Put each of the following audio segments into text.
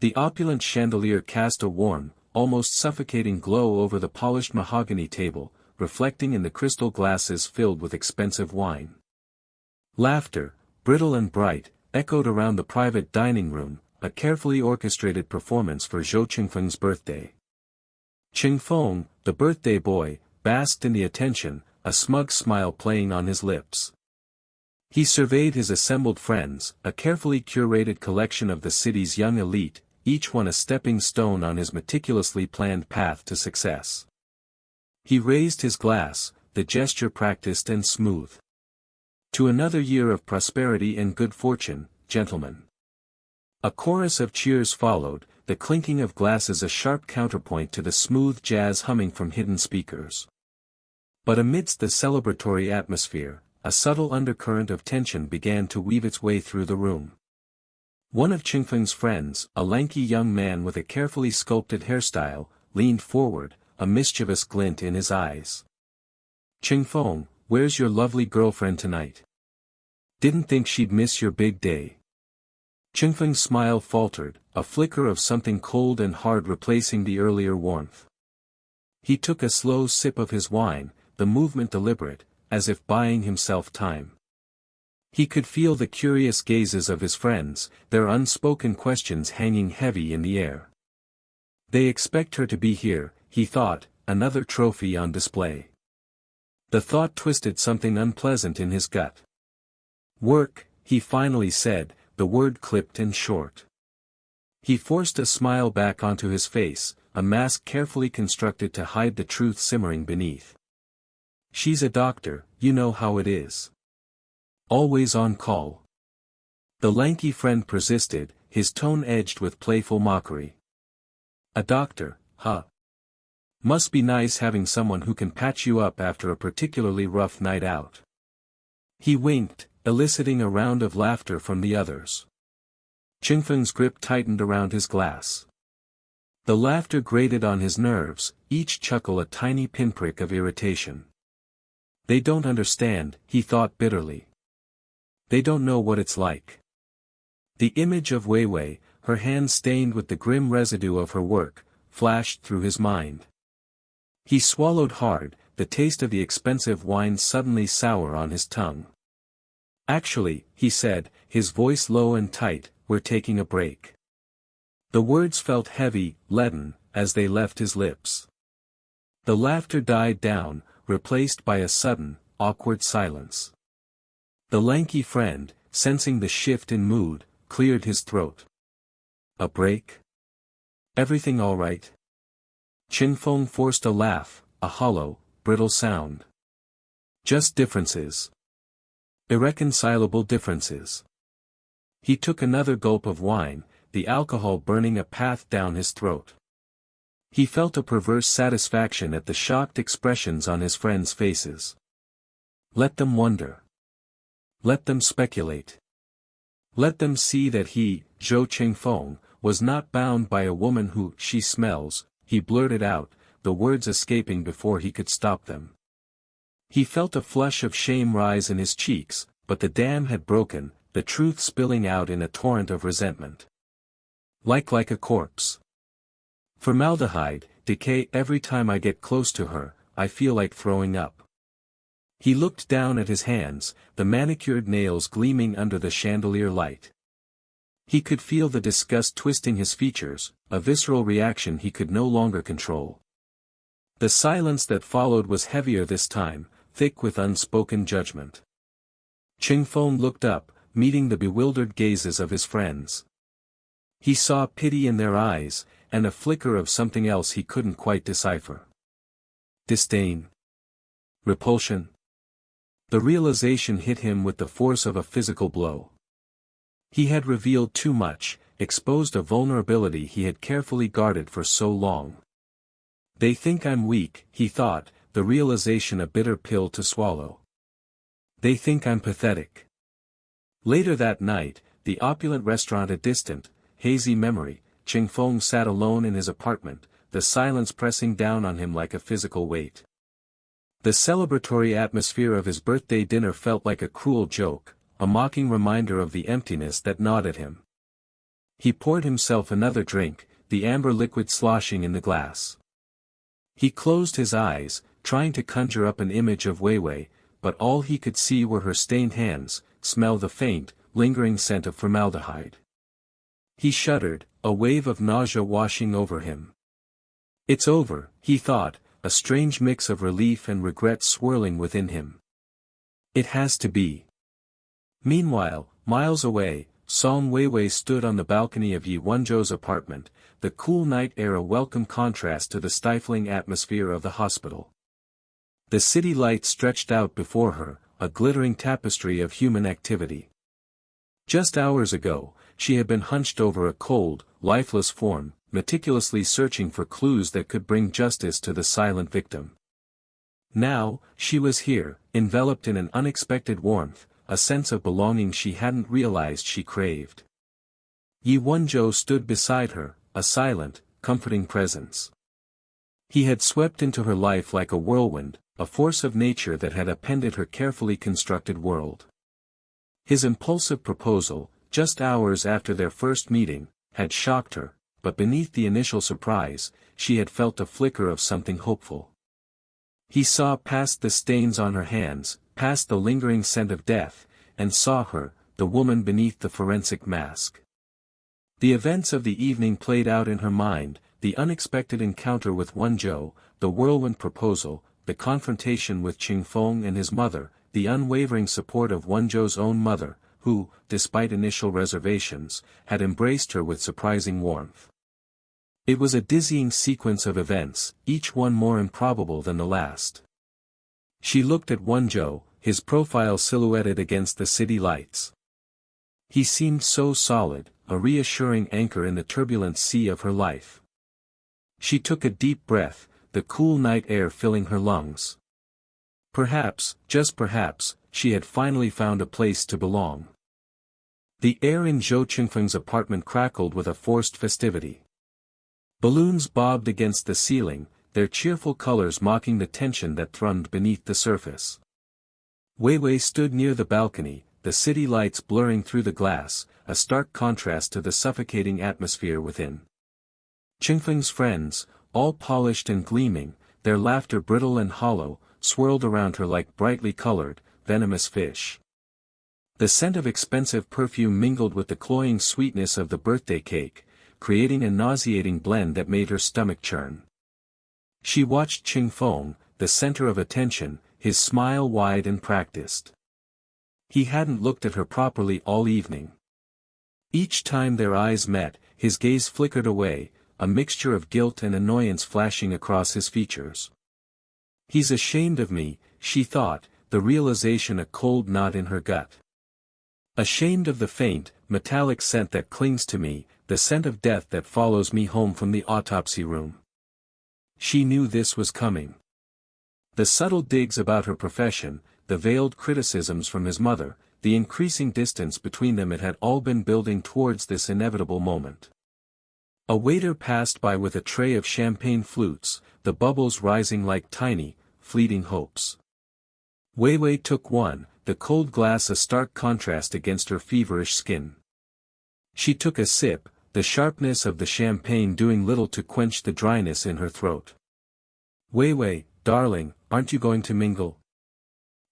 The opulent chandelier cast a warm, almost suffocating glow over the polished mahogany table, reflecting in the crystal glasses filled with expensive wine. Laughter, brittle and bright, echoed around the private dining room, a carefully orchestrated performance for Zhou Qingfeng's birthday. Qingfeng, the birthday boy, basked in the attention, a smug smile playing on his lips. He surveyed his assembled friends, a carefully curated collection of the city's young elite, each one a stepping stone on his meticulously planned path to success. He raised his glass, the gesture practiced and smooth. To another year of prosperity and good fortune, gentlemen. A chorus of cheers followed, the clinking of glasses a sharp counterpoint to the smooth jazz humming from hidden speakers. But amidst the celebratory atmosphere, a subtle undercurrent of tension began to weave its way through the room. One of Qingfeng's friends, a lanky young man with a carefully sculpted hairstyle, leaned forward, a mischievous glint in his eyes. "Qingfeng, where's your lovely girlfriend tonight? Didn't think she'd miss your big day." Qingfeng's smile faltered, a flicker of something cold and hard replacing the earlier warmth. He took a slow sip of his wine, the movement deliberate, as if buying himself time. He could feel the curious gazes of his friends, their unspoken questions hanging heavy in the air. They expect her to be here, he thought, another trophy on display. The thought twisted something unpleasant in his gut. "Work," he finally said, the word clipped and short. He forced a smile back onto his face, a mask carefully constructed to hide the truth simmering beneath. "She's a doctor, you know how it is. Always on call." The lanky friend persisted, his tone edged with playful mockery. "A doctor, huh? Must be nice having someone who can patch you up after a particularly rough night out." He winked, eliciting a round of laughter from the others. Qingfeng's grip tightened around his glass. The laughter grated on his nerves, each chuckle a tiny pinprick of irritation. "They don't understand," he thought bitterly. "They don't know what it's like." The image of Weiwei, her hands stained with the grim residue of her work, flashed through his mind. He swallowed hard, the taste of the expensive wine suddenly sour on his tongue. "Actually," he said, his voice low and tight, "we're taking a break." The words felt heavy, leaden, as they left his lips. The laughter died down, replaced by a sudden, awkward silence. The lanky friend, sensing the shift in mood, cleared his throat. "A break? Everything all right?" Qingfeng forced a laugh, a hollow, brittle sound. "Just differences. Irreconcilable differences." He took another gulp of wine, the alcohol burning a path down his throat. He felt a perverse satisfaction at the shocked expressions on his friends' faces. Let them wonder. Let them speculate. Let them see that he, Zhou Qingfeng, was not bound by a woman who, "she smells," he blurted out, the words escaping before he could stop them. He felt a flush of shame rise in his cheeks, but the dam had broken, the truth spilling out in a torrent of resentment. Like a corpse. Formaldehyde, decay. Every time I get close to her, I feel like throwing up. He looked down at his hands, the manicured nails gleaming under the chandelier light. He could feel the disgust twisting his features, a visceral reaction he could no longer control. The silence that followed was heavier this time, thick with unspoken judgment. Qingfeng looked up, meeting the bewildered gazes of his friends. He saw pity in their eyes, and a flicker of something else he couldn't quite decipher. Disdain. Repulsion. The realization hit him with the force of a physical blow. He had revealed too much, exposed a vulnerability he had carefully guarded for so long. They think I'm weak, he thought, the realization a bitter pill to swallow. They think I'm pathetic. Later that night, the opulent restaurant a distant, hazy memory, Qingfeng sat alone in his apartment, the silence pressing down on him like a physical weight. The celebratory atmosphere of his birthday dinner felt like a cruel joke, a mocking reminder of the emptiness that gnawed at him. He poured himself another drink, the amber liquid sloshing in the glass. He closed his eyes, trying to conjure up an image of Weiwei, but all he could see were her stained hands, smell the faint, lingering scent of formaldehyde. He shuddered, a wave of nausea washing over him. It's over, he thought, a strange mix of relief and regret swirling within him. It has to be. Meanwhile, miles away, Song Weiwei stood on the balcony of Yi Wenzhou's apartment, the cool night air a welcome contrast to the stifling atmosphere of the hospital. The city lights stretched out before her, a glittering tapestry of human activity. Just hours ago, she had been hunched over a cold, lifeless form, meticulously searching for clues that could bring justice to the silent victim. Now, she was here, enveloped in an unexpected warmth, a sense of belonging she hadn't realized she craved. Yi Wenzhou stood beside her, a silent, comforting presence. He had swept into her life like a whirlwind, a force of nature that had upended her carefully constructed world. His impulsive proposal, just hours after their first meeting, had shocked her, but beneath the initial surprise, she had felt a flicker of something hopeful. He saw past the stains on her hands, past the lingering scent of death, and saw her, the woman beneath the forensic mask. The events of the evening played out in her mind, the unexpected encounter with Wenzhou, the whirlwind proposal, the confrontation with Qingfeng and his mother, the unwavering support of Wenzhou's own mother, who, despite initial reservations, had embraced her with surprising warmth. It was a dizzying sequence of events, each one more improbable than the last. She looked at Wenzhou, his profile silhouetted against the city lights. He seemed so solid, a reassuring anchor in the turbulent sea of her life. She took a deep breath, the cool night air filling her lungs. Perhaps, just perhaps, she had finally found a place to belong. The air in Zhou Qingfeng's apartment crackled with a forced festivity. Balloons bobbed against the ceiling, their cheerful colors mocking the tension that thrummed beneath the surface. Weiwei stood near the balcony, the city lights blurring through the glass, a stark contrast to the suffocating atmosphere within. Qingfeng's friends, all polished and gleaming, their laughter brittle and hollow, swirled around her like brightly colored, venomous fish. The scent of expensive perfume mingled with the cloying sweetness of the birthday cake, creating a nauseating blend that made her stomach churn. She watched Qingfeng, the center of attention, his smile wide and practiced. He hadn't looked at her properly all evening. Each time their eyes met, his gaze flickered away, a mixture of guilt and annoyance flashing across his features. He's ashamed of me, she thought, the realization a cold knot in her gut. Ashamed of the faint, metallic scent that clings to me, the scent of death that follows me home from the autopsy room. She knew this was coming. The subtle digs about her profession, the veiled criticisms from his mother, the increasing distance between them, it had all been building towards this inevitable moment. A waiter passed by with a tray of champagne flutes, the bubbles rising like tiny, fleeting hopes. Weiwei took one, the cold glass a stark contrast against her feverish skin. She took a sip, the sharpness of the champagne doing little to quench the dryness in her throat. Weiwei, darling, aren't you going to mingle?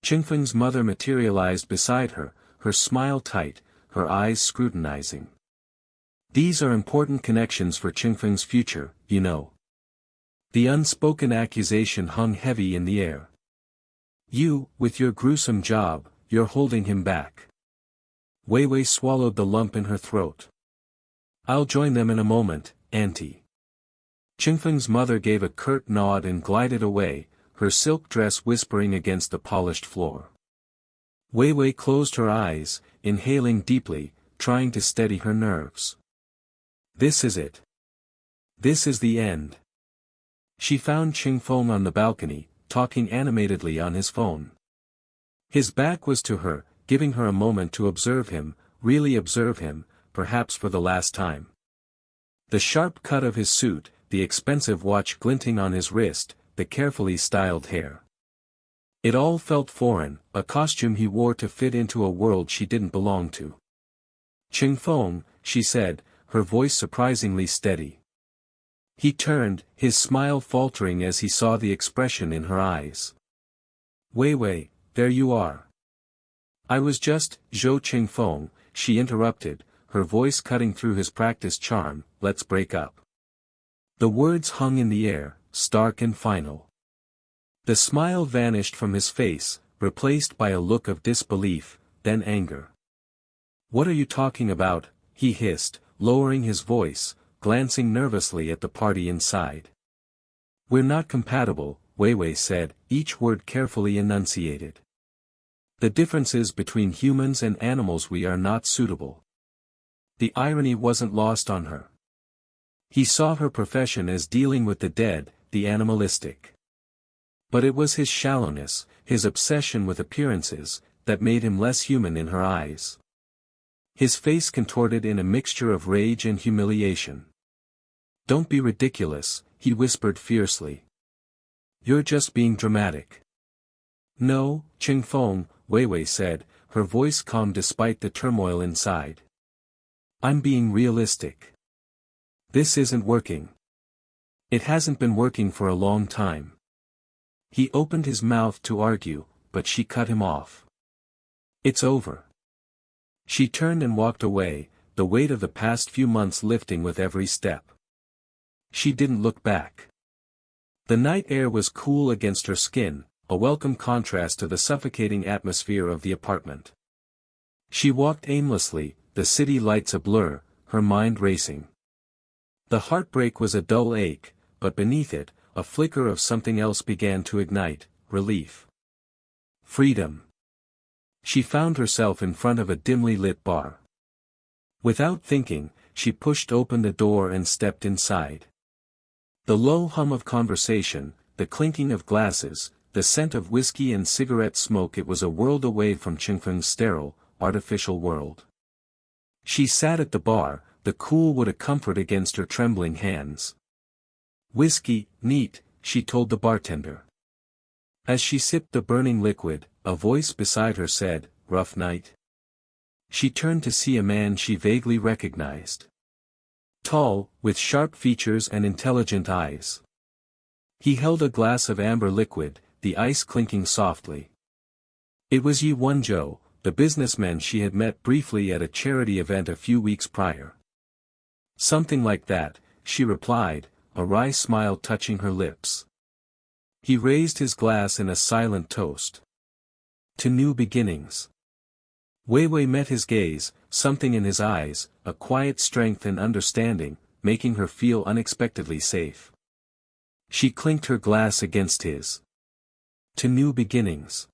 Qingfeng's mother materialized beside her, her smile tight, her eyes scrutinizing. These are important connections for Qingfeng's future, you know. The unspoken accusation hung heavy in the air. You, with your gruesome job, you're holding him back. Weiwei swallowed the lump in her throat. I'll join them in a moment, Auntie. Qingfeng's mother gave a curt nod and glided away, her silk dress whispering against the polished floor. Weiwei closed her eyes, inhaling deeply, trying to steady her nerves. This is it. This is the end. She found Qingfeng on the balcony, talking animatedly on his phone. His back was to her, giving her a moment to observe him, really observe him, perhaps for the last time. The sharp cut of his suit, the expensive watch glinting on his wrist, the carefully styled hair. It all felt foreign, a costume he wore to fit into a world she didn't belong to. Qingfeng, she said, her voice surprisingly steady. He turned, his smile faltering as he saw the expression in her eyes. Wei Wei, there you are. I was just, Zhou Qingfeng, she interrupted, her voice cutting through his practiced charm, let's break up. The words hung in the air, stark and final. The smile vanished from his face, replaced by a look of disbelief, then anger. What are you talking about? He hissed, lowering his voice, glancing nervously at the party inside. We're not compatible, Wei Wei said, each word carefully enunciated. The differences between humans and animals, we are not suitable. The irony wasn't lost on her. He saw her profession as dealing with the dead, the animalistic. But it was his shallowness, his obsession with appearances, that made him less human in her eyes. His face contorted in a mixture of rage and humiliation. Don't be ridiculous, he whispered fiercely. You're just being dramatic. No, Qingfeng, Wei Wei said, her voice calm despite the turmoil inside. I'm being realistic. This isn't working. It hasn't been working for a long time. He opened his mouth to argue, but she cut him off. It's over. She turned and walked away, the weight of the past few months lifting with every step. She didn't look back. The night air was cool against her skin, a welcome contrast to the suffocating atmosphere of the apartment. She walked aimlessly, the city lights a blur, her mind racing. The heartbreak was a dull ache, but beneath it, a flicker of something else began to ignite, relief. Freedom. She found herself in front of a dimly lit bar. Without thinking, she pushed open the door and stepped inside. The low hum of conversation, the clinking of glasses, the scent of whiskey and cigarette smoke, it was a world away from Qingfeng's sterile, artificial world. She sat at the bar, the cool wood a comfort against her trembling hands. Whiskey, neat, she told the bartender. As she sipped the burning liquid, a voice beside her said, rough night? She turned to see a man she vaguely recognized. Tall, with sharp features and intelligent eyes. He held a glass of amber liquid, the ice clinking softly. It was Yi Wenzhou, the businessman she had met briefly at a charity event a few weeks prior. Something like that, she replied, a wry smile touching her lips. He raised his glass in a silent toast. To new beginnings. Wei Wei met his gaze, something in his eyes, a quiet strength and understanding, making her feel unexpectedly safe. She clinked her glass against his. To new beginnings.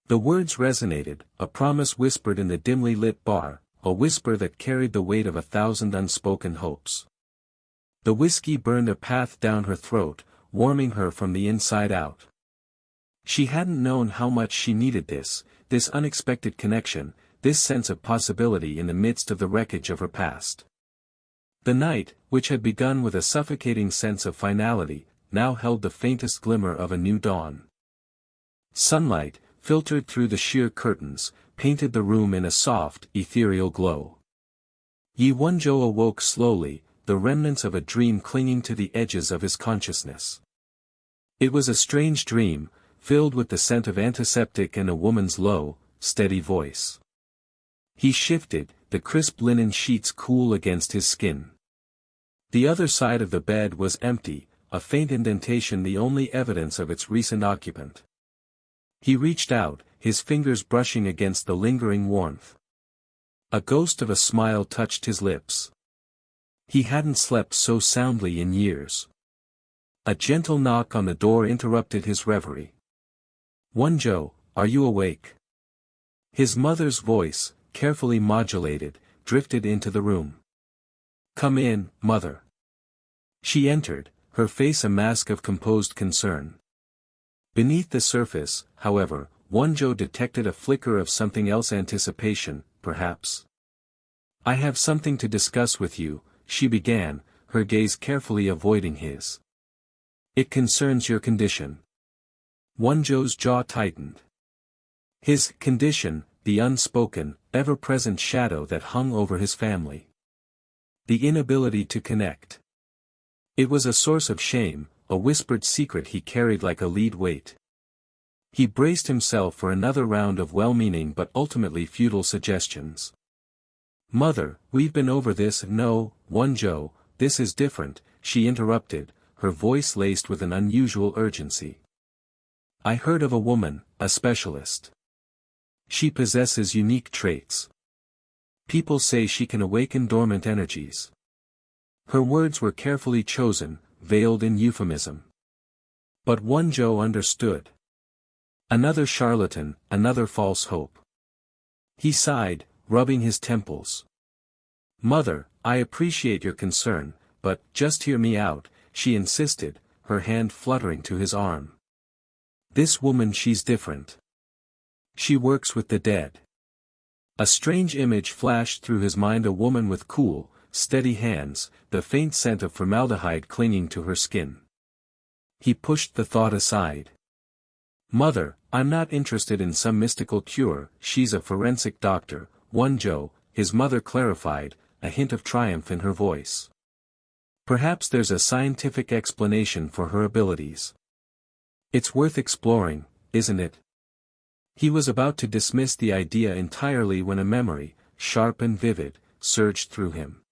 The words resonated, a promise whispered in the dimly lit bar, a whisper that carried the weight of 1,000 unspoken hopes. The whiskey burned a path down her throat, warming her from the inside out. She hadn't known how much she needed this unexpected connection, this sense of possibility in the midst of the wreckage of her past. The night, which had begun with a suffocating sense of finality, now held the faintest glimmer of a new dawn. Sunlight, filtered through the sheer curtains, painted the room in a soft, ethereal glow. Yi Wenzhou awoke slowly, the remnants of a dream clinging to the edges of his consciousness. It was a strange dream, filled with the scent of antiseptic and a woman's low, steady voice. He shifted, the crisp linen sheets cool against his skin. The other side of the bed was empty, a faint indentation the only evidence of its recent occupant. He reached out, his fingers brushing against the lingering warmth. A ghost of a smile touched his lips. He hadn't slept so soundly in years. A gentle knock on the door interrupted his reverie. Wenzhou, are you awake? His mother's voice, carefully modulated, drifted into the room. Come in, mother. She entered, her face a mask of composed concern. Beneath the surface, however, Wenzhou detected a flicker of something else, anticipation, perhaps. I have something to discuss with you, she began, her gaze carefully avoiding his. It concerns your condition. Wenzhou's jaw tightened. His condition, the unspoken, ever-present shadow that hung over his family. The inability to connect. It was a source of shame, a whispered secret he carried like a lead weight. He braced himself for another round of well-meaning but ultimately futile suggestions. "Mother, we've been over this." "No, Wonjo, this is different," she interrupted, her voice laced with an unusual urgency. "I heard of a woman, a specialist. She possesses unique traits. People say she can awaken dormant energies." Her words were carefully chosen, veiled in euphemism. But Wonjo understood. Another charlatan, another false hope. He sighed, rubbing his temples. "Mother, I appreciate your concern, but just hear me out," she insisted, her hand fluttering to his arm. "This woman, she's different. She works with the dead." A strange image flashed through his mind, a woman with cool, steady hands, the faint scent of formaldehyde clinging to her skin. He pushed the thought aside. "Mother, I'm not interested in some mystical cure." "She's a forensic doctor, Wonjo," his mother clarified, a hint of triumph in her voice. "Perhaps there's a scientific explanation for her abilities. It's worth exploring, isn't it?" He was about to dismiss the idea entirely when a memory, sharp and vivid, surged through him.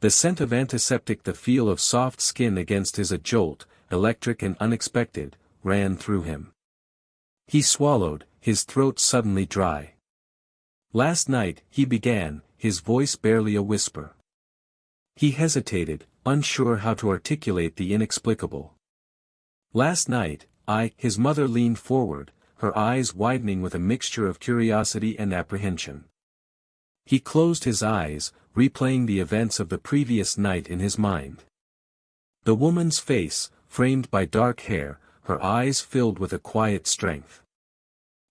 The scent of antiseptic, the feel of soft skin against his, a jolt, electric and unexpected, ran through him. He swallowed, his throat suddenly dry. "Last night," he began, his voice barely a whisper. He hesitated, unsure how to articulate the inexplicable. "Last night, his mother leaned forward, her eyes widening with a mixture of curiosity and apprehension. He closed his eyes, replaying the events of the previous night in his mind. The woman's face, framed by dark hair, her eyes filled with a quiet strength.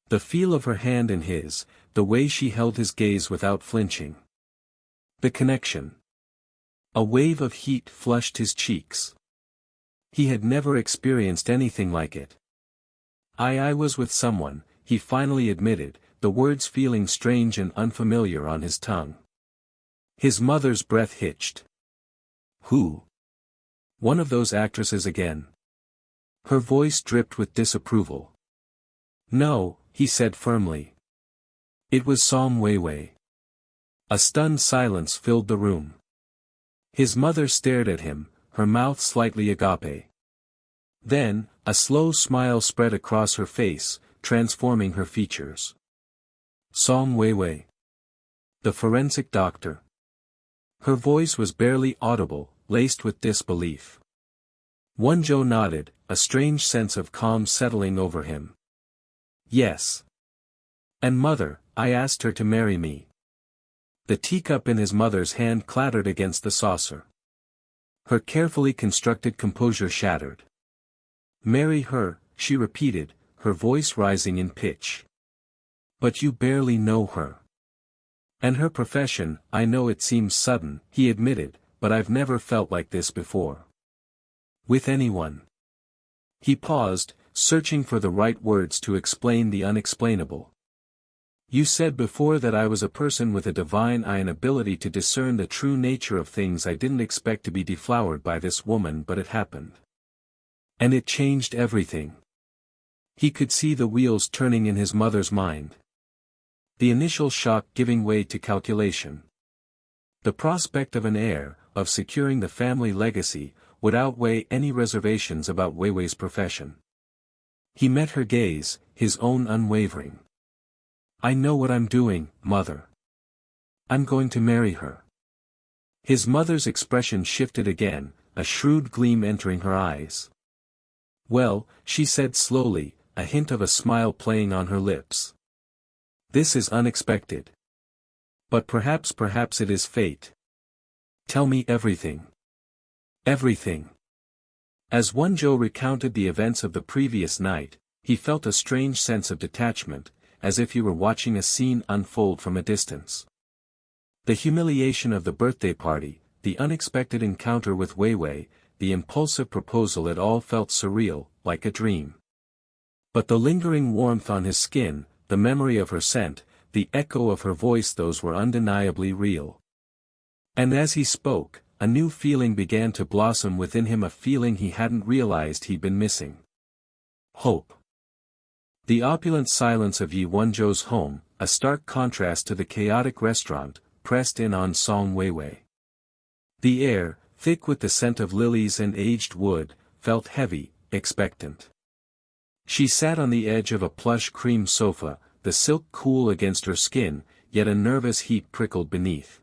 The feel of her hand in his, the way she held his gaze without flinching. The connection. A wave of heat flushed his cheeks. He had never experienced anything like it. I was with someone," he finally admitted, the words feeling strange and unfamiliar on his tongue. His mother's breath hitched. "Who? One of those actresses again?" Her voice dripped with disapproval. "No," he said firmly. "It was Som Weiwei." A stunned silence filled the room. His mother stared at him, her mouth slightly agape. Then, a slow smile spread across her face, transforming her features. "Som Weiwei. The forensic doctor." Her voice was barely audible, laced with disbelief. Wonjo nodded, a strange sense of calm settling over him. "Yes. And mother, I asked her to marry me." The teacup in his mother's hand clattered against the saucer. Her carefully constructed composure shattered. "Marry her," she repeated, her voice rising in pitch. "But you barely know her. And her profession, I know it seems sudden," he admitted, "but I've never felt like this before. With anyone." He paused, searching for the right words to explain the unexplainable. "You said before that I was a person with a divine eye and ability to discern the true nature of things. I didn't expect to be deflowered by this woman, but it happened. And it changed everything." He could see the wheels turning in his mother's mind. The initial shock giving way to calculation. The prospect of an heir, of securing the family legacy, would outweigh any reservations about Weiwei's profession. He met her gaze, his own unwavering. "I know what I'm doing, mother. I'm going to marry her." His mother's expression shifted again, a shrewd gleam entering her eyes. "Well," she said slowly, a hint of a smile playing on her lips. "This is unexpected. But perhaps it is fate. Tell me everything." "Everything." As Wonjo recounted the events of the previous night, he felt a strange sense of detachment, as if he were watching a scene unfold from a distance. The humiliation of the birthday party, the unexpected encounter with Weiwei, the impulsive proposal, it all felt surreal, like a dream. But the lingering warmth on his skin, the memory of her scent, the echo of her voice, those were undeniably real. And as he spoke, a new feeling began to blossom within him, a feeling he hadn't realized he'd been missing. Hope. The opulent silence of Yi Wonjo's home, a stark contrast to the chaotic restaurant, pressed in on Song Weiwei. The air, thick with the scent of lilies and aged wood, felt heavy, expectant. She sat on the edge of a plush cream sofa, the silk cool against her skin, yet a nervous heat prickled beneath.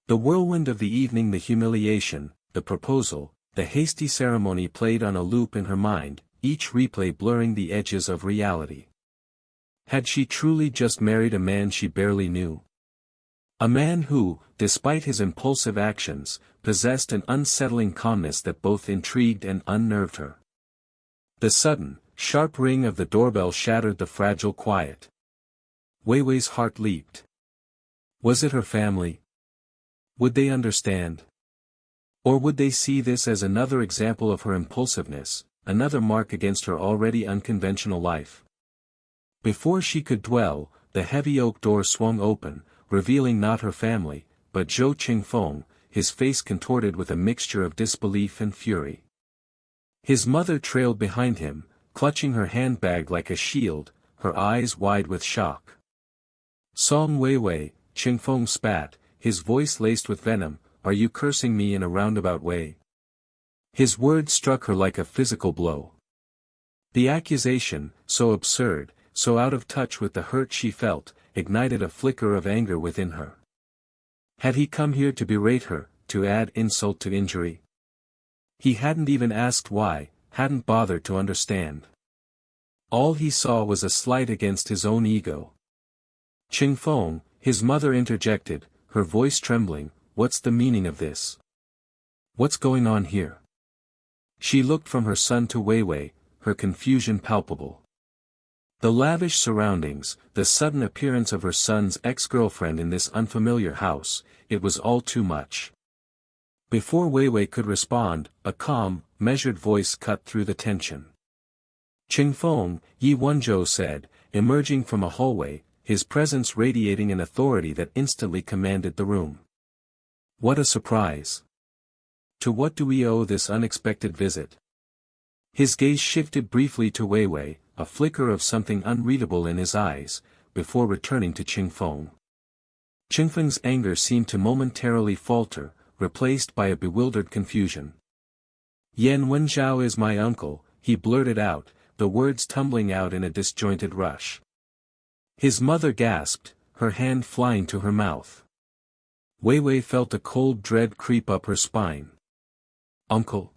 The whirlwind of the evening, the humiliation, the proposal, the hasty ceremony played on a loop in her mind, each replay blurring the edges of reality. Had she truly just married a man she barely knew? A man who, despite his impulsive actions, possessed an unsettling calmness that both intrigued and unnerved her. The sudden, sharp ring of the doorbell shattered the fragile quiet. Weiwei's heart leaped. Was it her family? Would they understand? Or would they see this as another example of her impulsiveness, another mark against her already unconventional life? Before she could dwell, the heavy oak door swung open, revealing not her family, but Zhou Qingfeng, his face contorted with a mixture of disbelief and fury. His mother trailed behind him, clutching her handbag like a shield, her eyes wide with shock. Song Weiwei, Qingfeng spat, his voice laced with venom, are you cursing me in a roundabout way? His words struck her like a physical blow. The accusation, so absurd, so out of touch with the hurt she felt, ignited a flicker of anger within her. Had he come here to berate her, to add insult to injury? He hadn't even asked why, hadn't bothered to understand. All he saw was a slight against his own ego. Qingfeng, his mother interjected, her voice trembling, what's the meaning of this? What's going on here? She looked from her son to Weiwei, her confusion palpable. The lavish surroundings, the sudden appearance of her son's ex-girlfriend in this unfamiliar house, it was all too much. Before Weiwei could respond, a calm, measured voice cut through the tension. Qingfeng, Yi Wonjo said, emerging from a hallway, his presence radiating an authority that instantly commanded the room. What a surprise! To what do we owe this unexpected visit? His gaze shifted briefly to Weiwei, a flicker of something unreadable in his eyes, before returning to Qingfeng. Qingfeng's anger seemed to momentarily falter, replaced by a bewildered confusion. Yan Wenjiao is my uncle, he blurted out, the words tumbling out in a disjointed rush. His mother gasped, her hand flying to her mouth. Weiwei felt a cold dread creep up her spine. Uncle?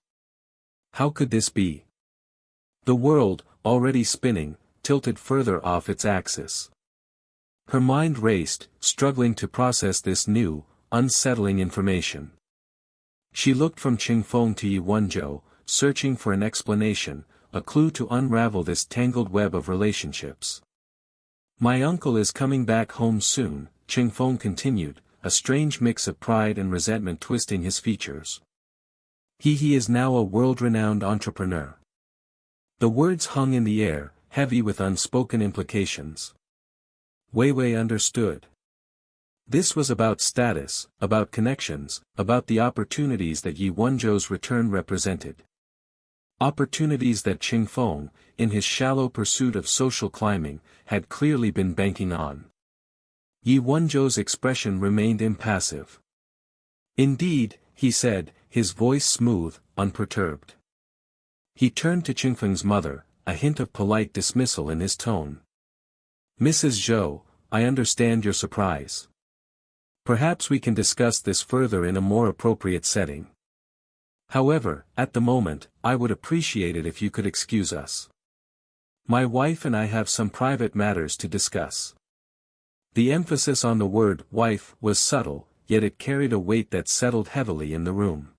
How could this be? The world, already spinning, tilted further off its axis. Her mind raced, struggling to process this new, unsettling information. She looked from Qingfeng to Yi Wonjo, searching for an explanation, a clue to unravel this tangled web of relationships. My uncle is coming back home soon, Qingfeng continued, a strange mix of pride and resentment twisting his features. He is now a world-renowned entrepreneur. The words hung in the air, heavy with unspoken implications. Weiwei understood. This was about status, about connections, about the opportunities that Yi Wonjo's return represented. Opportunities that Qingfeng, in his shallow pursuit of social climbing, had clearly been banking on. Yi Wonjo's expression remained impassive. Indeed, he said, his voice smooth, unperturbed. He turned to Qingfeng's mother, a hint of polite dismissal in his tone. Mrs. Zhou, I understand your surprise. Perhaps we can discuss this further in a more appropriate setting. However, at the moment, I would appreciate it if you could excuse us. My wife and I have some private matters to discuss. The emphasis on the word wife was subtle, yet it carried a weight that settled heavily in the room.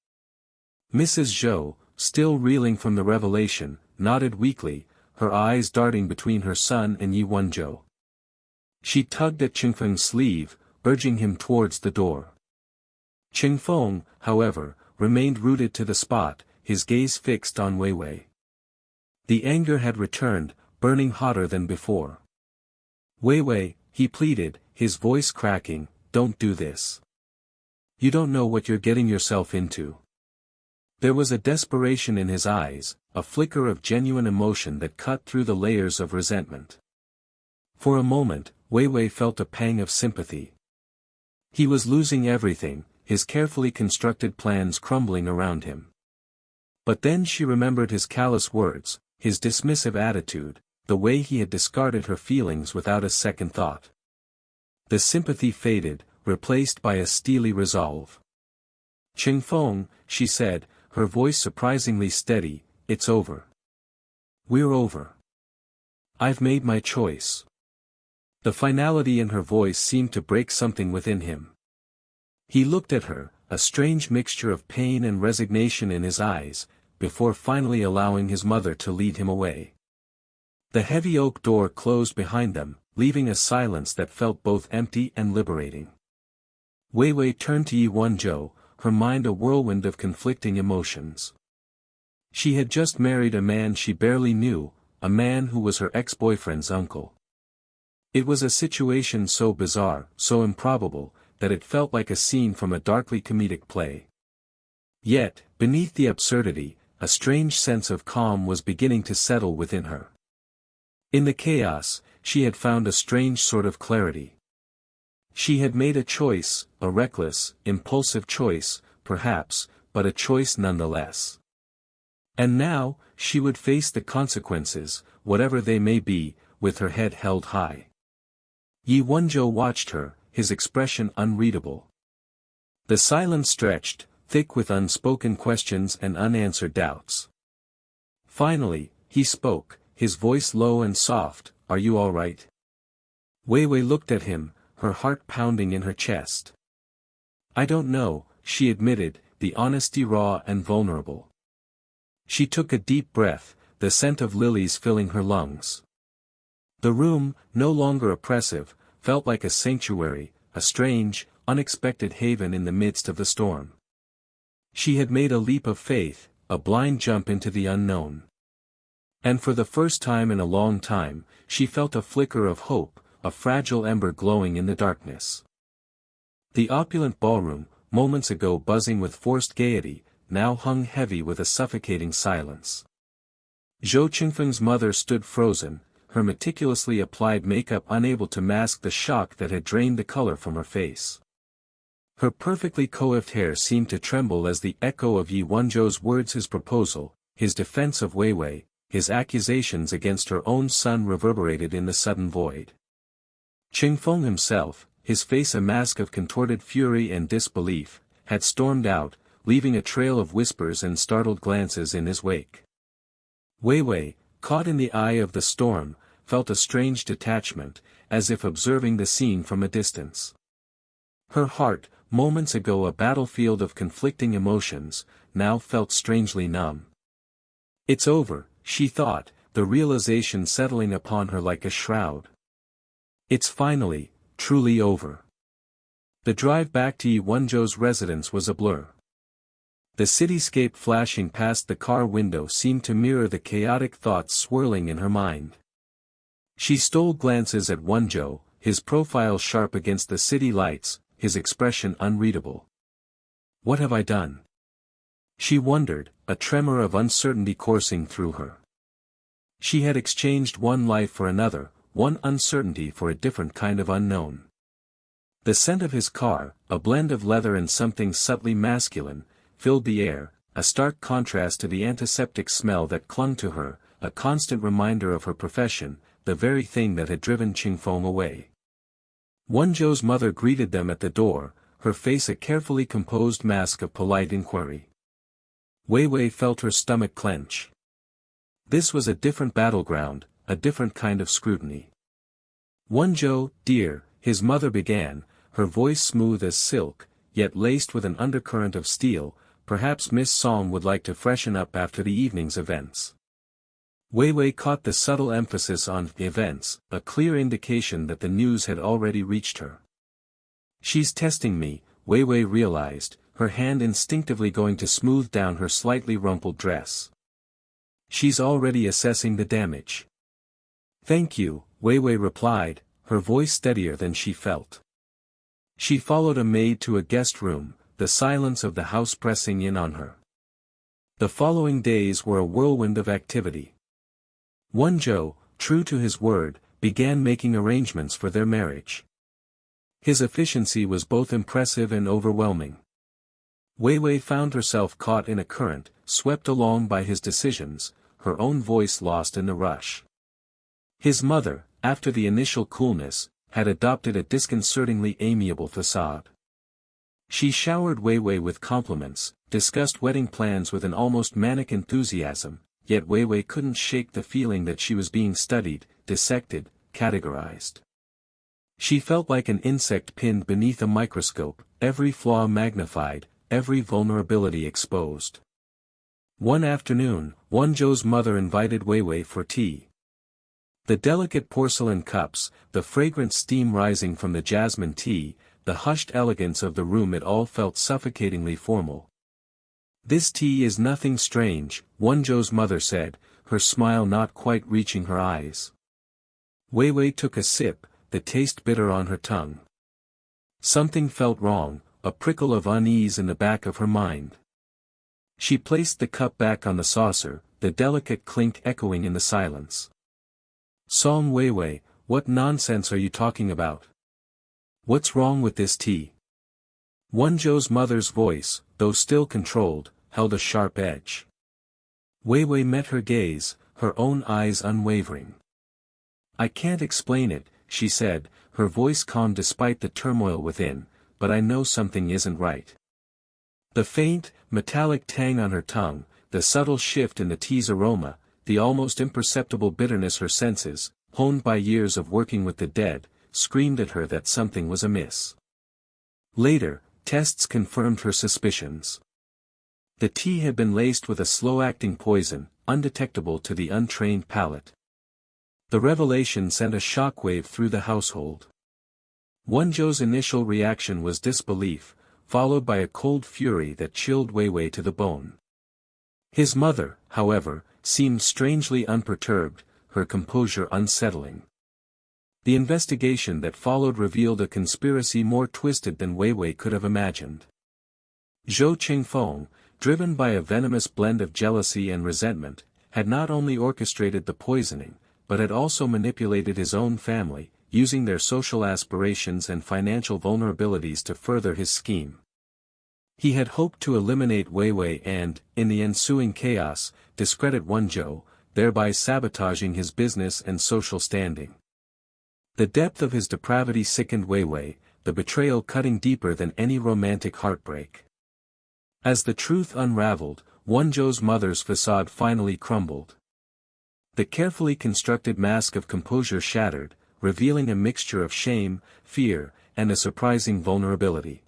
Mrs. Zhou, still reeling from the revelation, nodded weakly, her eyes darting between her son and Yi Wonjo. She tugged at Qingfeng's sleeve, urging him towards the door. Qingfeng, however, remained rooted to the spot, his gaze fixed on Weiwei. The anger had returned, burning hotter than before. Weiwei, he pleaded, his voice cracking, don't do this. You don't know what you're getting yourself into. There was a desperation in his eyes, a flicker of genuine emotion that cut through the layers of resentment. For a moment, Wei Wei felt a pang of sympathy. He was losing everything, his carefully constructed plans crumbling around him. But then she remembered his callous words, his dismissive attitude, the way he had discarded her feelings without a second thought. The sympathy faded, replaced by a steely resolve. "Qingfeng," she said, her voice surprisingly steady, "it's over. We're over. I've made my choice." The finality in her voice seemed to break something within him. He looked at her, a strange mixture of pain and resignation in his eyes, before finally allowing his mother to lead him away. The heavy oak door closed behind them, leaving a silence that felt both empty and liberating. Wei Wei turned to Yi Wenzhou, her mind a whirlwind of conflicting emotions. She had just married a man she barely knew, a man who was her ex-boyfriend's uncle. It was a situation so bizarre, so improbable, that it felt like a scene from a darkly comedic play. Yet, beneath the absurdity, a strange sense of calm was beginning to settle within her. In the chaos, she had found a strange sort of clarity. She had made a choice, a reckless, impulsive choice, perhaps, but a choice nonetheless. And now, she would face the consequences, whatever they may be, with her head held high. Yi Wenzhou watched her, his expression unreadable. The silence stretched, thick with unspoken questions and unanswered doubts. Finally, he spoke, his voice low and soft, "Are you all right?" Wei Wei looked at him, her heart pounding in her chest. "I don't know," she admitted, the honesty raw and vulnerable. She took a deep breath, the scent of lilies filling her lungs. The room, no longer oppressive, felt like a sanctuary, a strange, unexpected haven in the midst of the storm. She had made a leap of faith, a blind jump into the unknown. And for the first time in a long time, she felt a flicker of hope, a fragile ember glowing in the darkness. The opulent ballroom, moments ago buzzing with forced gaiety, now hung heavy with a suffocating silence. Zhou Qingfeng's mother stood frozen, her meticulously applied makeup unable to mask the shock that had drained the color from her face. Her perfectly coiffed hair seemed to tremble as the echo of Yi Wenzhou's words, his proposal, his defense of Wei Wei, his accusations against her own son reverberated in the sudden void. Qingfeng himself, his face a mask of contorted fury and disbelief, had stormed out, leaving a trail of whispers and startled glances in his wake. Wei Wei, caught in the eye of the storm, felt a strange detachment, as if observing the scene from a distance. Her heart, moments ago a battlefield of conflicting emotions, now felt strangely numb. "It's over," she thought, the realization settling upon her like a shroud. "It's finally, truly over." The drive back to Yi Wenzhou's residence was a blur. The cityscape flashing past the car window seemed to mirror the chaotic thoughts swirling in her mind. She stole glances at Wenzhou, his profile sharp against the city lights, his expression unreadable. "What have I done?" she wondered, a tremor of uncertainty coursing through her. She had exchanged one life for another, one uncertainty for a different kind of unknown. The scent of his car, a blend of leather and something subtly masculine, filled the air, a stark contrast to the antiseptic smell that clung to her, a constant reminder of her profession, the very thing that had driven Qingfeng away. Wenzhou's mother greeted them at the door, her face a carefully composed mask of polite inquiry. Wei Wei felt her stomach clench. This was a different battleground, a different kind of scrutiny. "Wenzhou, dear," his mother began, her voice smooth as silk, yet laced with an undercurrent of steel, "perhaps Miss Song would like to freshen up after the evening's events." Wei Wei caught the subtle emphasis on events, a clear indication that the news had already reached her. "She's testing me," Wei Wei realized, her hand instinctively going to smooth down her slightly rumpled dress. "She's already assessing the damage." "Thank you," Wei Wei replied, her voice steadier than she felt. She followed a maid to a guest room, the silence of the house pressing in on her. The following days were a whirlwind of activity. Wonjo, true to his word, began making arrangements for their marriage. His efficiency was both impressive and overwhelming. Wei Wei found herself caught in a current, swept along by his decisions, her own voice lost in the rush. His mother, after the initial coolness, had adopted a disconcertingly amiable facade. She showered Wei Wei with compliments, discussed wedding plans with an almost manic enthusiasm, yet Wei Wei couldn't shake the feeling that she was being studied, dissected, categorized. She felt like an insect pinned beneath a microscope, every flaw magnified, every vulnerability exposed. One afternoon, Wonjo's mother invited Wei Wei for tea. The delicate porcelain cups, the fragrant steam rising from the jasmine tea, the hushed elegance of the room, it all felt suffocatingly formal. "This tea is nothing strange," Wonjo's mother said, her smile not quite reaching her eyes. Wei Wei took a sip, the taste bitter on her tongue. Something felt wrong, a prickle of unease in the back of her mind. She placed the cup back on the saucer, the delicate clink echoing in the silence. "Song Wei Wei, what nonsense are you talking about? What's wrong with this tea?" Wonjo's mother's voice, though still controlled, held a sharp edge. Wei Wei met her gaze, her own eyes unwavering. "I can't explain it," she said, her voice calm despite the turmoil within, "but I know something isn't right." The faint, metallic tang on her tongue, the subtle shift in the tea's aroma, the almost imperceptible bitterness her senses, honed by years of working with the dead, screamed at her that something was amiss. Later, tests confirmed her suspicions. The tea had been laced with a slow-acting poison, undetectable to the untrained palate. The revelation sent a shockwave through the household. Wonjo's initial reaction was disbelief, followed by a cold fury that chilled Wei Wei to the bone. His mother, however, seemed strangely unperturbed, her composure unsettling. The investigation that followed revealed a conspiracy more twisted than Wei Wei could have imagined. Zhou Qingfeng, driven by a venomous blend of jealousy and resentment, had not only orchestrated the poisoning, but had also manipulated his own family, using their social aspirations and financial vulnerabilities to further his scheme. He had hoped to eliminate Wei Wei and, in the ensuing chaos, discredit Wonjo, thereby sabotaging his business and social standing. The depth of his depravity sickened Wei Wei, the betrayal cutting deeper than any romantic heartbreak. As the truth unraveled, Wonjo's mother's facade finally crumbled. The carefully constructed mask of composure shattered, revealing a mixture of shame, fear, and a surprising vulnerability.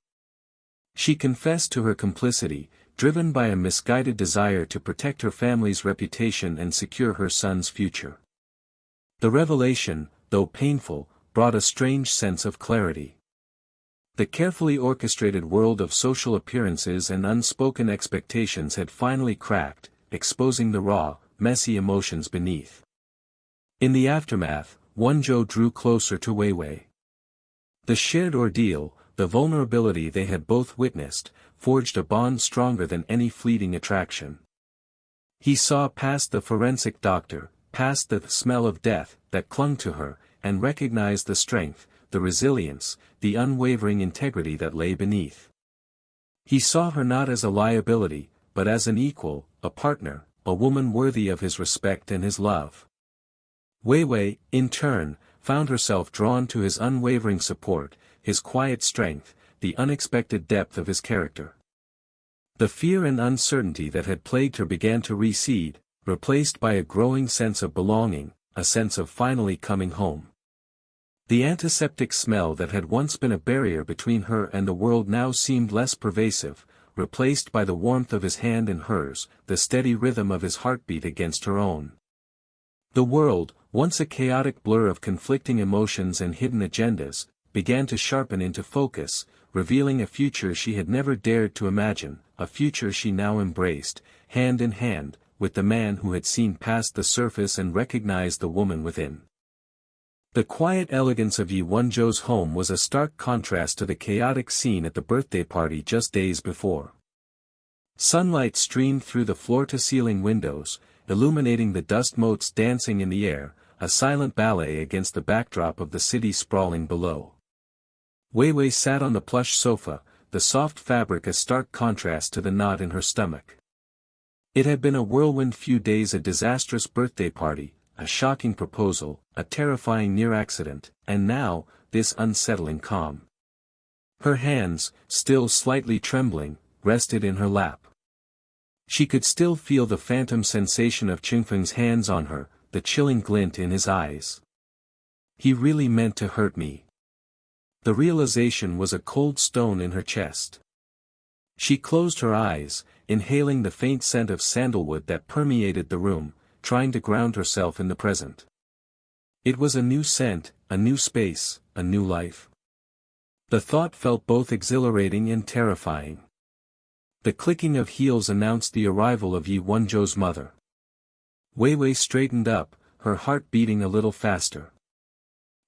She confessed to her complicity, driven by a misguided desire to protect her family's reputation and secure her son's future. The revelation, though painful, brought a strange sense of clarity. The carefully orchestrated world of social appearances and unspoken expectations had finally cracked, exposing the raw, messy emotions beneath. In the aftermath, Wonjo drew closer to Wei Wei. The shared ordeal, the vulnerability they had both witnessed, forged a bond stronger than any fleeting attraction. He saw past the forensic doctor, past the smell of death that clung to her, and recognized the strength, the resilience, the unwavering integrity that lay beneath. He saw her not as a liability, but as an equal, a partner, a woman worthy of his respect and his love. Wei Wei, in turn, found herself drawn to his unwavering support, his quiet strength, the unexpected depth of his character. The fear and uncertainty that had plagued her began to recede, replaced by a growing sense of belonging, a sense of finally coming home. The antiseptic smell that had once been a barrier between her and the world now seemed less pervasive, replaced by the warmth of his hand in hers, the steady rhythm of his heartbeat against her own. The world, once a chaotic blur of conflicting emotions and hidden agendas, began to sharpen into focus, revealing a future she had never dared to imagine, a future she now embraced, hand in hand, with the man who had seen past the surface and recognized the woman within. The quiet elegance of Yi Wonjo's home was a stark contrast to the chaotic scene at the birthday party just days before. Sunlight streamed through the floor-to-ceiling windows, illuminating the dust motes dancing in the air, a silent ballet against the backdrop of the city sprawling below. Wei Wei sat on the plush sofa, the soft fabric a stark contrast to the knot in her stomach. It had been a whirlwind few days, a disastrous birthday party, a shocking proposal, a terrifying near-accident, and now, this unsettling calm. Her hands, still slightly trembling, rested in her lap. She could still feel the phantom sensation of Qingfeng's hands on her, the chilling glint in his eyes. He really meant to hurt me. The realization was a cold stone in her chest. She closed her eyes, inhaling the faint scent of sandalwood that permeated the room, trying to ground herself in the present. It was a new scent, a new space, a new life. The thought felt both exhilarating and terrifying. The clicking of heels announced the arrival of Yi Wonjo's mother. Wei Wei straightened up, her heart beating a little faster.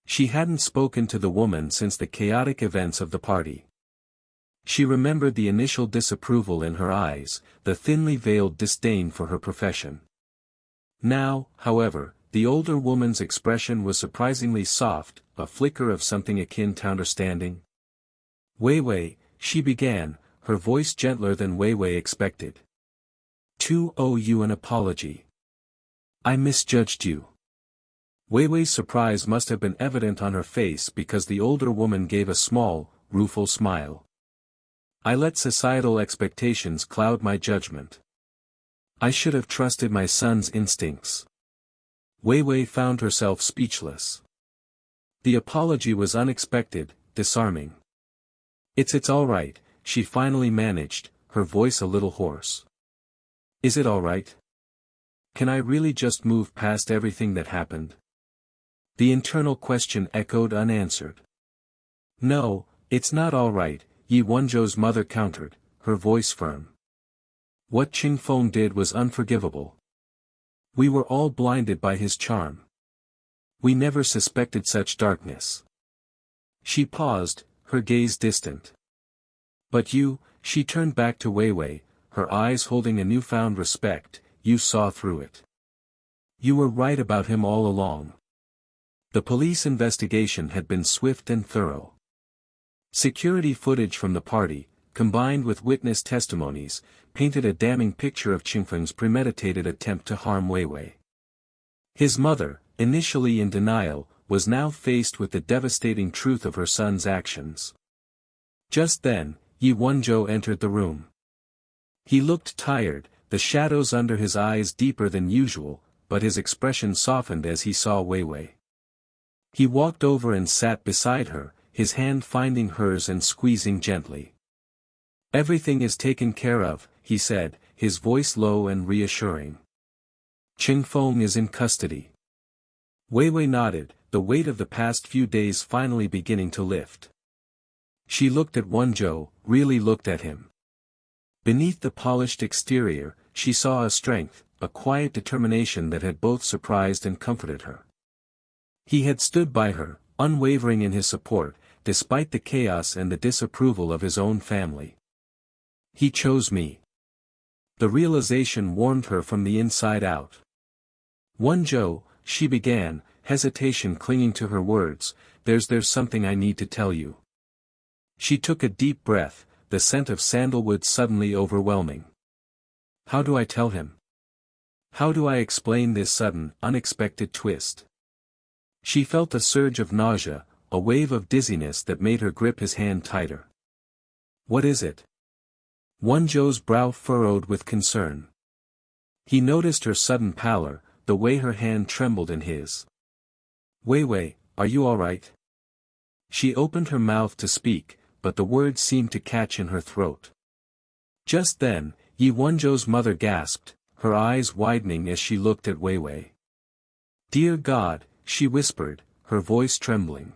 She hadn't spoken to the woman since the chaotic events of the party. She remembered the initial disapproval in her eyes, the thinly veiled disdain for her profession. Now, however, the older woman's expression was surprisingly soft, a flicker of something akin to understanding. "Wei Wei," she began, her voice gentler than Wei Wei expected. "To owe you an apology. I misjudged you." Wei Wei's surprise must have been evident on her face because the older woman gave a small, rueful smile. "I let societal expectations cloud my judgment. I should have trusted my son's instincts." Wei Wei found herself speechless. The apology was unexpected, disarming. It's all right," she finally managed, her voice a little hoarse. "Is it all right? Can I really just move past everything that happened?" The internal question echoed unanswered. "No, it's not all right," Yi Wonjo's mother countered, her voice firm. "What Qingfeng did was unforgivable. We were all blinded by his charm. We never suspected such darkness." She paused, her gaze distant. "But you," she turned back to Wei Wei, her eyes holding a newfound respect, "you saw through it. You were right about him all along." The police investigation had been swift and thorough. Security footage from the party, combined with witness testimonies, painted a damning picture of Qingfeng's premeditated attempt to harm Wei Wei. His mother, initially in denial, was now faced with the devastating truth of her son's actions. Just then, Yi Wonjo entered the room. He looked tired, the shadows under his eyes deeper than usual, but his expression softened as he saw Wei Wei. He walked over and sat beside her, his hand finding hers and squeezing gently. "Everything is taken care of," he said, his voice low and reassuring. "Qingfeng is in custody." Wei Wei nodded, the weight of the past few days finally beginning to lift. She looked at Wonjo, really looked at him. Beneath the polished exterior, she saw a strength, a quiet determination that had both surprised and comforted her. He had stood by her, unwavering in his support, despite the chaos and the disapproval of his own family. "He chose me." The realization warmed her from the inside out. "Wonjo," she began, hesitation clinging to her words, there's something I need to tell you." She took a deep breath, the scent of sandalwood suddenly overwhelming. "How do I tell him? How do I explain this sudden, unexpected twist?" She felt a surge of nausea, a wave of dizziness that made her grip his hand tighter. "What is it?" Wonjo's brow furrowed with concern. He noticed her sudden pallor, the way her hand trembled in his. "Wei Wei, are you all right?" She opened her mouth to speak, but the words seemed to catch in her throat. Just then, Yi Wonjo's mother gasped, her eyes widening as she looked at Wei Wei. "Dear God," she whispered, her voice trembling.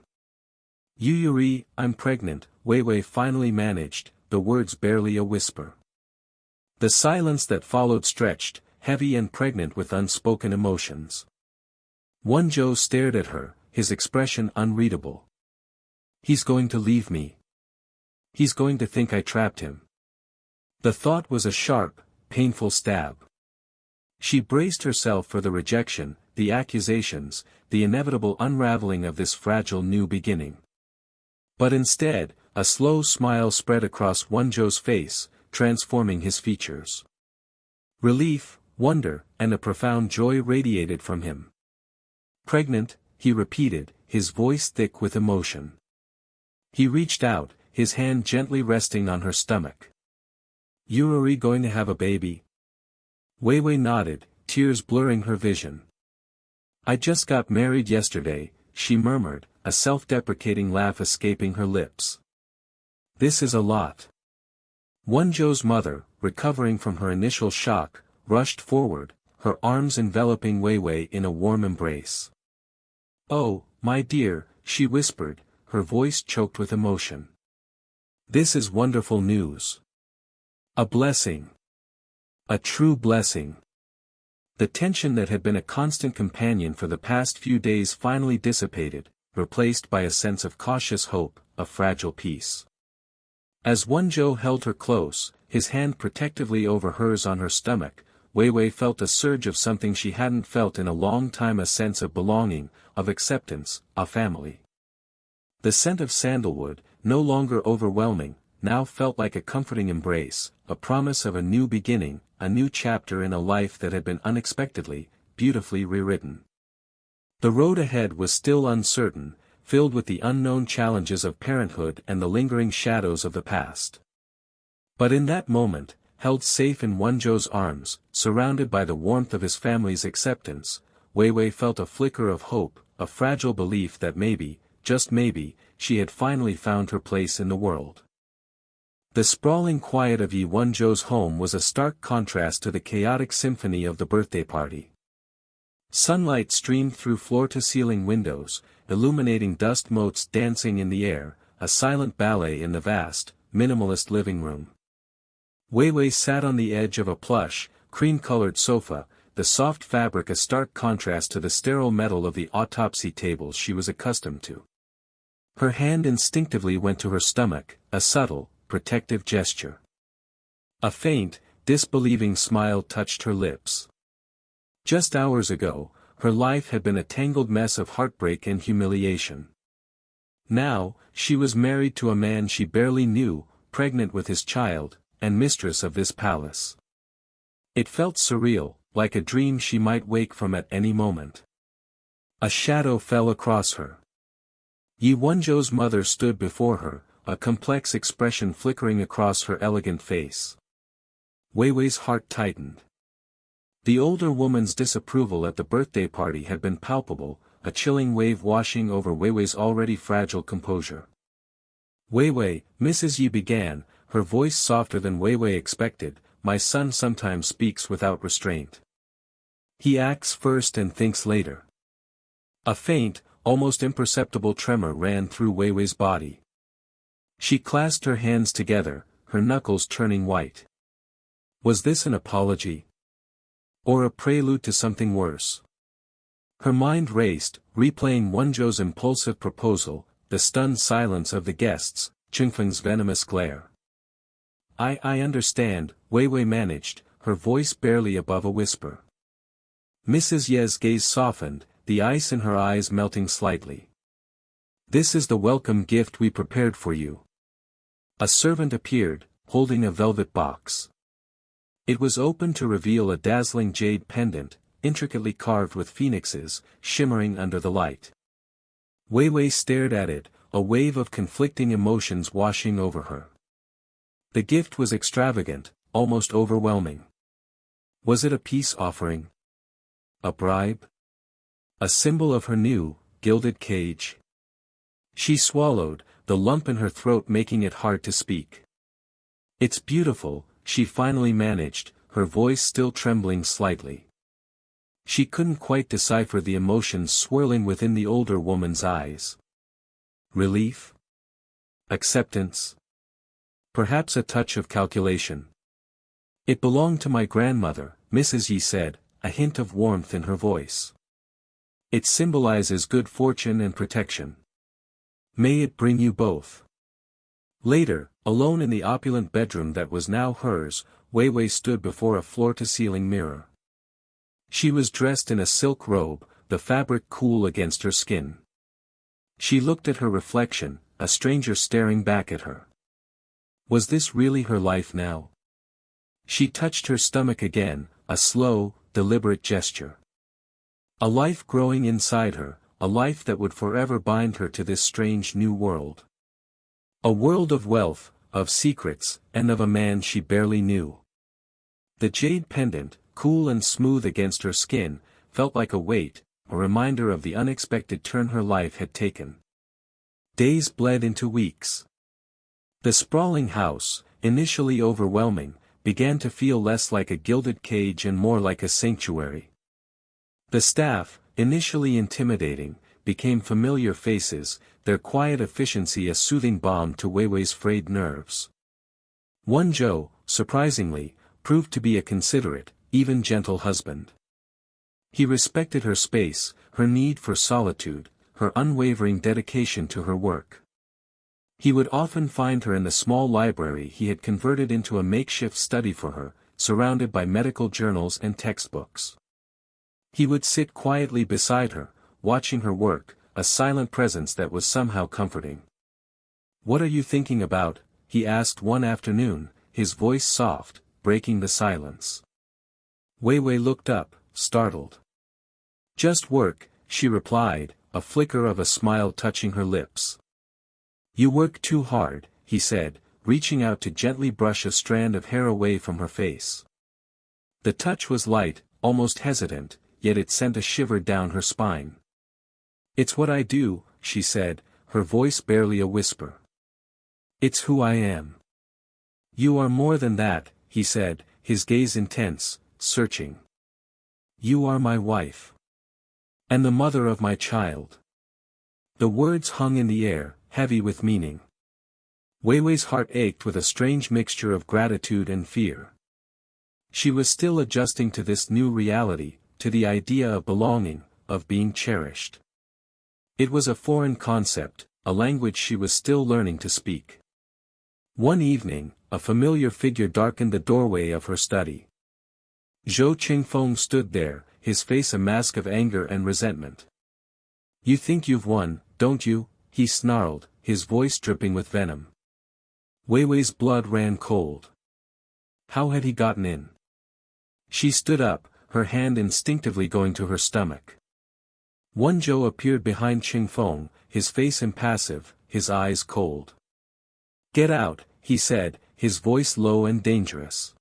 "Yuri, I'm pregnant," Wei Wei finally managed, the words barely a whisper. The silence that followed stretched, heavy and pregnant with unspoken emotions. Wonjo stared at her, his expression unreadable. He's going to leave me. He's going to think I trapped him. The thought was a sharp, painful stab. She braced herself for the rejection, the accusations, the inevitable unraveling of this fragile new beginning. But instead, a slow smile spread across Wonjo's face, transforming his features. Relief, wonder, and a profound joy radiated from him. Pregnant, he repeated, his voice thick with emotion. He reached out, his hand gently resting on her stomach. "You're going to have a baby?" Weiwei nodded, tears blurring her vision. "I just got married yesterday," she murmured, a self-deprecating laugh escaping her lips. "This is a lot." Wonjo's mother, recovering from her initial shock, rushed forward, her arms enveloping Weiwei in a warm embrace. "Oh, my dear," she whispered, her voice choked with emotion. "This is wonderful news. A blessing. A true blessing." The tension that had been a constant companion for the past few days finally dissipated, replaced by a sense of cautious hope, a fragile peace. As Wonjo held her close, his hand protectively over hers on her stomach, Weiwei felt a surge of something she hadn't felt in a long time, a sense of belonging, of acceptance, a family. The scent of sandalwood, no longer overwhelming, now felt like a comforting embrace, a promise of a new beginning, a new chapter in a life that had been unexpectedly, beautifully rewritten. The road ahead was still uncertain, filled with the unknown challenges of parenthood and the lingering shadows of the past. But in that moment, held safe in Wonjo's arms, surrounded by the warmth of his family's acceptance, Weiwei felt a flicker of hope, a fragile belief that maybe, just maybe, she had finally found her place in the world. The sprawling quiet of Yi Wonjo's home was a stark contrast to the chaotic symphony of the birthday party. Sunlight streamed through floor-to-ceiling windows, illuminating dust motes dancing in the air, a silent ballet in the vast, minimalist living room. Weiwei sat on the edge of a plush, cream-colored sofa, the soft fabric a stark contrast to the sterile metal of the autopsy tables she was accustomed to. Her hand instinctively went to her stomach, a subtle, protective gesture. A faint, disbelieving smile touched her lips. Just hours ago, her life had been a tangled mess of heartbreak and humiliation. Now, she was married to a man she barely knew, pregnant with his child, and mistress of this palace. It felt surreal, like a dream she might wake from at any moment. A shadow fell across her. Yi Wonjo's mother stood before her, a complex expression flickering across her elegant face. Weiwei's heart tightened. The older woman's disapproval at the birthday party had been palpable, a chilling wave washing over Weiwei's already fragile composure. "Weiwei," Mrs. Yi began, her voice softer than Weiwei expected, "my son sometimes speaks without restraint. He acts first and thinks later." A faint, almost imperceptible tremor ran through Weiwei's body. She clasped her hands together, her knuckles turning white. Was this an apology? Or a prelude to something worse? Her mind raced, replaying Wonjo's impulsive proposal, the stunned silence of the guests, Chingfeng's venomous glare. I understand," Weiwei managed, her voice barely above a whisper. Mrs. Ye's gaze softened, the ice in her eyes melting slightly. "This is the welcome gift we prepared for you." A servant appeared, holding a velvet box. It was open to reveal a dazzling jade pendant, intricately carved with phoenixes, shimmering under the light. Weiwei stared at it, a wave of conflicting emotions washing over her. The gift was extravagant, almost overwhelming. Was it a peace offering? A bribe? A symbol of her new, gilded cage? She swallowed, the lump in her throat making it hard to speak. "It's beautiful," she finally managed, her voice still trembling slightly. She couldn't quite decipher the emotions swirling within the older woman's eyes. Relief? Acceptance? Perhaps a touch of calculation. "It belonged to my grandmother," Mrs. Yi said, a hint of warmth in her voice. It symbolizes good fortune and protection. May it bring you both. Later, alone in the opulent bedroom that was now hers, Wei Wei stood before a floor-to-ceiling mirror. She was dressed in a silk robe, the fabric cool against her skin. She looked at her reflection, a stranger staring back at her. Was this really her life now? She touched her stomach again, a slow, deliberate gesture. A life growing inside her, a life that would forever bind her to this strange new world. A world of wealth, of secrets, and of a man she barely knew. The jade pendant, cool and smooth against her skin, felt like a weight, a reminder of the unexpected turn her life had taken. Days bled into weeks. The sprawling house, initially overwhelming, began to feel less like a gilded cage and more like a sanctuary. The staff, initially intimidating, became familiar faces, their quiet efficiency a soothing balm to Wei Wei's frayed nerves. One Zhou, surprisingly, proved to be a considerate, even gentle husband. He respected her space, her need for solitude, her unwavering dedication to her work. He would often find her in the small library he had converted into a makeshift study for her, surrounded by medical journals and textbooks. He would sit quietly beside her, watching her work, a silent presence that was somehow comforting. "What are you thinking about?" he asked one afternoon, his voice soft, breaking the silence. Wei Wei looked up, startled. "Just work," she replied, a flicker of a smile touching her lips. "You work too hard," he said, reaching out to gently brush a strand of hair away from her face. The touch was light, almost hesitant, yet it sent a shiver down her spine. "It's what I do," she said, her voice barely a whisper. "It's who I am." "You are more than that," he said, his gaze intense, searching. "You are my wife. And the mother of my child." The words hung in the air, heavy with meaning. Wei Wei's heart ached with a strange mixture of gratitude and fear. She was still adjusting to this new reality, to the idea of belonging, of being cherished. It was a foreign concept, a language she was still learning to speak. One evening, a familiar figure darkened the doorway of her study. Zhou Qingfeng stood there, his face a mask of anger and resentment. "You think you've won, don't you?" he snarled, his voice dripping with venom. Wei Wei's blood ran cold. How had he gotten in? She stood up, her hand instinctively going to her stomach. One Zhou appeared behind Qingfeng, his face impassive, his eyes cold. "Get out," he said, his voice low and dangerous.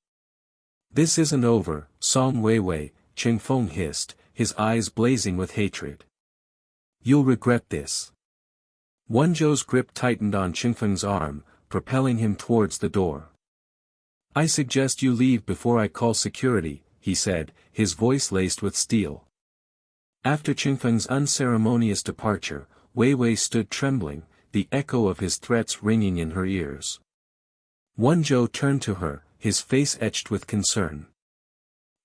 "This isn't over, Song Wei Wei," Qingfeng hissed, his eyes blazing with hatred. "You'll regret this." One Zhou's grip tightened on Qingfeng's arm, propelling him towards the door. "I suggest you leave before I call security," he said, his voice laced with steel. After Qingfeng's unceremonious departure, Wei Wei stood trembling, the echo of his threats ringing in her ears. One Zhou turned to her, his face etched with concern.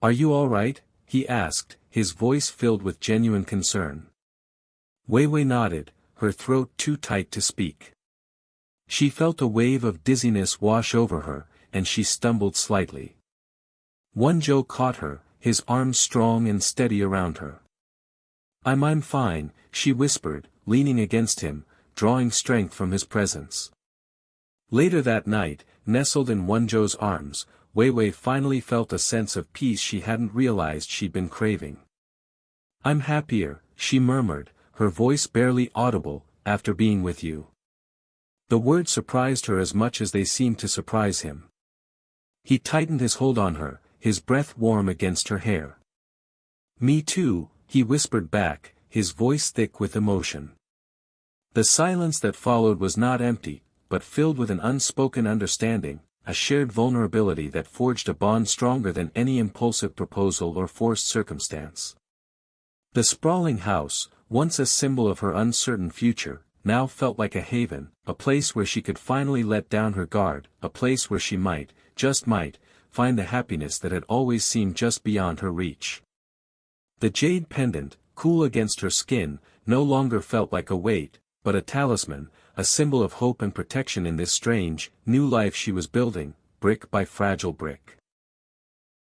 "Are you all right?" he asked, his voice filled with genuine concern. Wei Wei nodded, her throat too tight to speak. She felt a wave of dizziness wash over her, and she stumbled slightly. One Zhou caught her, his arms strong and steady around her. I'm fine," she whispered, leaning against him, drawing strength from his presence. Later that night, nestled in One Zhou's arms, Wei Wei finally felt a sense of peace she hadn't realized she'd been craving. "I'm happier," she murmured, her voice barely audible, "after being with you." The words surprised her as much as they seemed to surprise him. He tightened his hold on her, his breath warm against her hair. "Me too," he whispered back, his voice thick with emotion. The silence that followed was not empty, but filled with an unspoken understanding, a shared vulnerability that forged a bond stronger than any impulsive proposal or forced circumstance. The sprawling house, once a symbol of her uncertain future, now felt like a haven, a place where she could finally let down her guard, a place where she might, just might, find the happiness that had always seemed just beyond her reach. The jade pendant, cool against her skin, no longer felt like a weight, but a talisman, a symbol of hope and protection in this strange, new life she was building, brick by fragile brick.